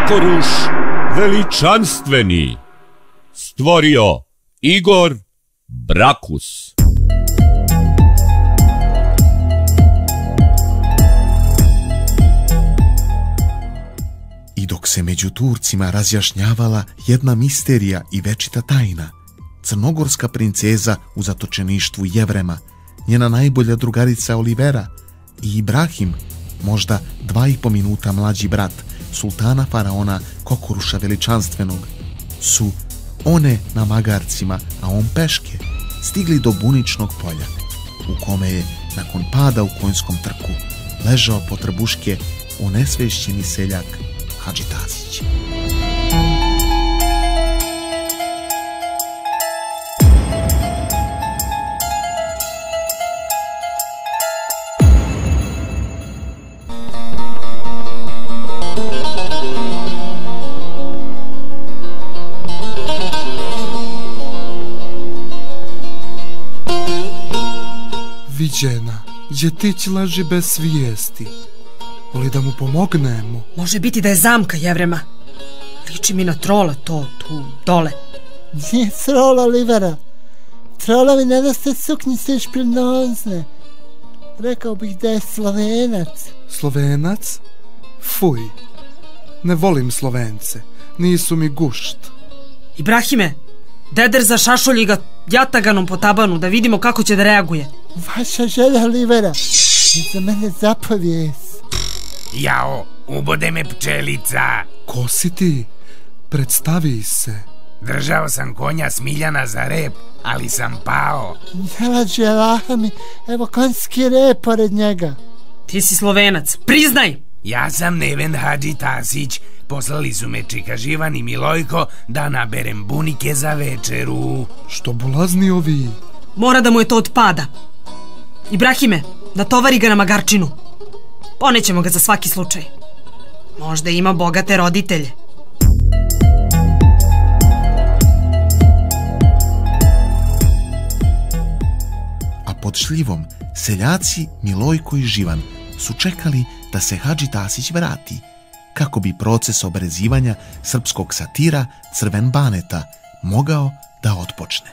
Kokoruš veličanstveni stvorio Igor Brakus. I dok se među Turcima razjašnjavala jedna misterija i večita tajna, crnogorska princeza u zatočeništvu Jevrema, njena najbolja drugarica Olivera i Ibrahim, možda 2,5 minuta mlađi brat sultana faraona Kokoruša veličanstvenog, su one na magarcima, a on peške, stigli do buničnog polja, u kome je, nakon pada u konjskom trku, ležao po trbuške onesvešćeni seljak Hadži Tasić. Viđena, djetić leži bez svijesti. Voli da mu pomognemo? Može biti da je zamka Jevrema. Liči mi na trola to tu dole. Nije trola, Olivera. Trolovi ne nose suknjice i šprinozne. Rekao bih da je Slovenac. Slovenac? Fuj. Ne volim Slovence. Nisu mi gušt. Ibrahime, deder za šašolji ga jataganom po tabanu da vidimo kako će da reaguje. Vaša želja, Olivera. I za mene zapovijest. Jao, ubode me pčelica. Ko si ti? Predstavi se. Držao sam konja Smiljana za rep, ali sam pao. Ne lađe, Allaha mi, evo konjski rep pored njega. Ti si Slovenac, priznaj! Ja sam Neven Hadži Tasić. Poslali su me Čika Živan i Milojko da naberem bunike za večeru. Što bulazni ovi? Mora da mu je to odpada. Ibrahime, natovari ga na magarčinu. Ponećemo ga za svaki slučaj. Možda ima bogate roditelje. A pod šljivom seljaci Milojko i Živan su čekali da se Hadži Tasić vrati, kako bi proces obrezivanja srpskog satira Crven Baneta mogao da otpočne.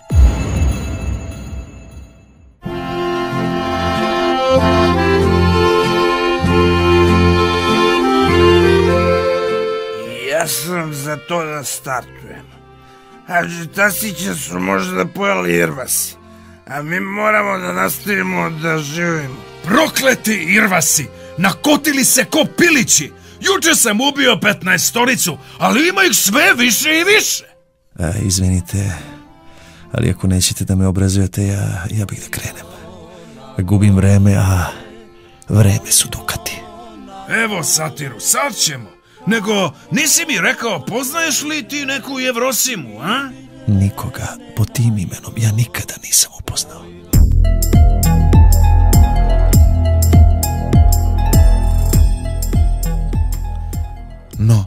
Ja sam za to da startujem. Hadži Tasića su možda pojeli Irvasi, a mi moramo da nastavimo da živimo. Prokleti Irvasi! Nakotili se ko pilići! Juče sam ubio 15-toricu, ali ima ih sve više i više! Izvinite, ali ako nećete da me obrazujete, ja bih da krenem. Gubim vreme, a vreme su dukati. Evo satiru, sad ćemo. Nego, nisi mi rekao, poznaješ li ti neku Jevrosimu, a? Nikoga po tim imenom ja nikada nisam upoznao. No,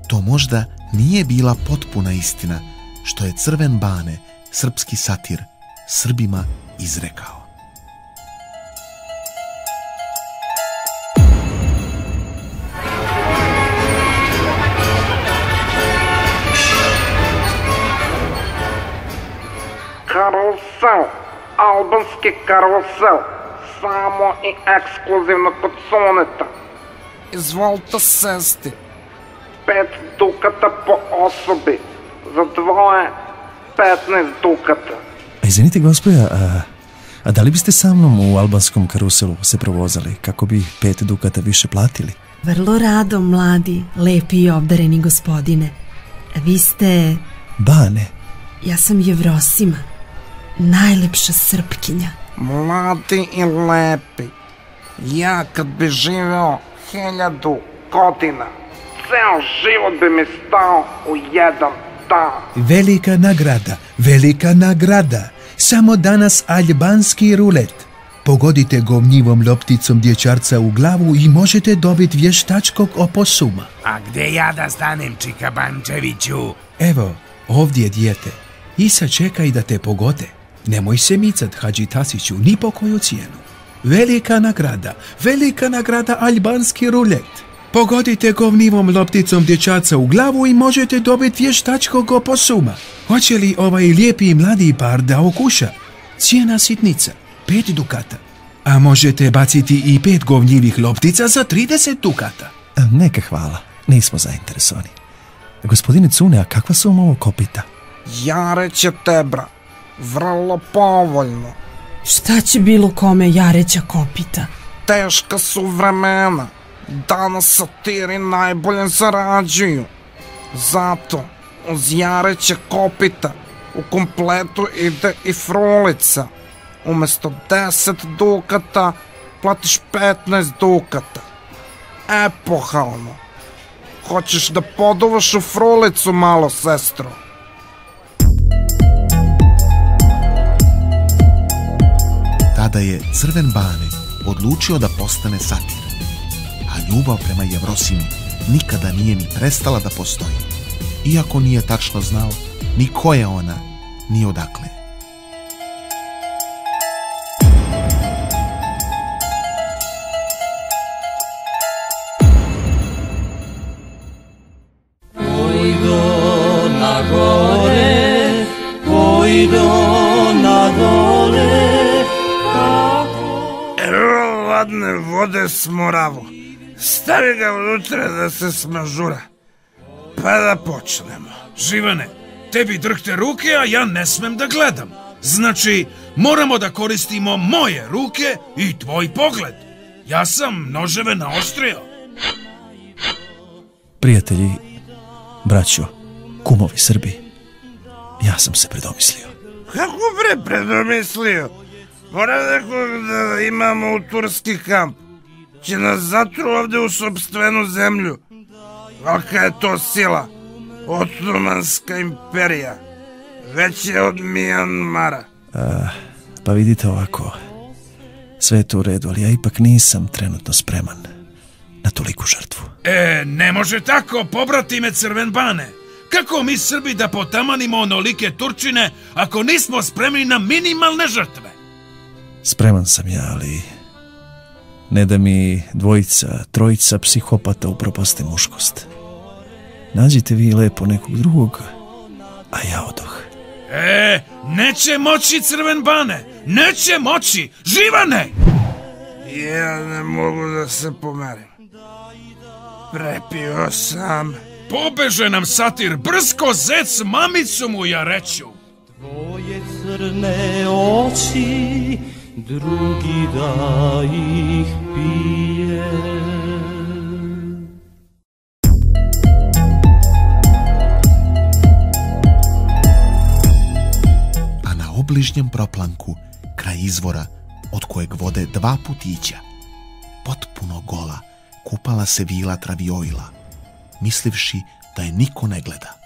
to možda nije bila potpuna istina što je Crven Bane, srpski satir, Srbima izrekao. Karusel, albanski karusel, samo i ekskluzivno kod Soneta. Izvolite sesti. 5 dukata po osobi, za dvoje 15 dukata. Izvinite, gospoja, a da li biste sa mnom u albanskom karuselu se provozali, kako bi 5 dukata više platili? Vrlo rado, mladi, lepi i obdareni gospodine. Vi ste... Bane. Ja sam Jevrosima, najlepša Srpkinja. Mladi i lepi. Ja kad bi živeo 1000 godina, ceo život bi mi stao u jedan dan. Velika nagrada. Samo danas albanski rulet. Pogodite govnjivom lopticom dječarca u glavu i možete dobiti vještačkog oposuma. A gde ja da stanem, Čika Bančeviću? Evo, ovdje dijete. I sad čekaj da te pogode. Nemoj se micat, Hadži Tasiću, ni po koju cijenu. Velika nagrada albanski rulet. Pogodite govnivom lopticom dječarca u glavu i možete dobiti vještačkog oposuma. Hoće li ovaj lijepi mladi par da okuša? Cijena sitnica, 5 dukata. A možete baciti i 5 govnjivih loptica za 30 dukata. Neka hvala, nismo zainteresovani. Gospodine Cune, a kakva su vam ovo kopita? Jareće tebra, vrlo povoljno. Šta će bilo kome jareća kopita? Teška su vremena. Danas satiri najbolje zarađuju. Zato uz jareće kopita u kompletu ide i frulica. Umjesto 10 dukata platiš 15 dukata. Epohalno. Hoćeš da poduvaš u frulicu malo, sestro? Tada je Crven Bane odlučio da postane satir, a ljubav prema Jevrosimi nikada nije ni prestala da postoji, iako nije tačno znao ni ko je ona, ni odakle. Pojdo na gore, pojdo na dole. Evo ladne vode s Moravu. Stavi ga unutra da se smažura. Pa da počnemo. Živane, tebi drhte ruke, a ja ne smem da gledam. Znači, moramo da koristimo moje ruke i tvoj pogled. Ja sam noževe naostrio. Prijatelji, braćo, kumovi Srbi, ja sam se predomislio. Kako predomislio? Moram nekog da imamo u turski kamp. Će nas zatru ovde u sopstvenu zemlju. Kolika je to sila? Otomanska imperija. Već je od Mijanmara. Pa vidite ovako, sve je to u redu, ali ja ipak nisam trenutno spreman na toliku žrtvu. Ne može tako, pobratime Crven Bane. Kako mi Srbi da potamanimo onolike Turčine ako nismo spremni na minimalne žrtve? Spreman sam ja, ali ne da mi dvojica, trojica psihopata upropaste muškost. Nađite vi lepo nekog drugog, a ja odoh. Neće moći Crven Bane, neće moći, Živane! Ja ne mogu da se pomerim. Prepio sam. Pobeže nam satir, brsko zec mamicu mu ja reću. Tvoje crne oči, drugi da ih pije. A na obližnjem proplanku, kraj izvora, od kojeg vode 2 putića, potpuno gola, kupala se Vila Travioila, mislivši da je niko ne gleda.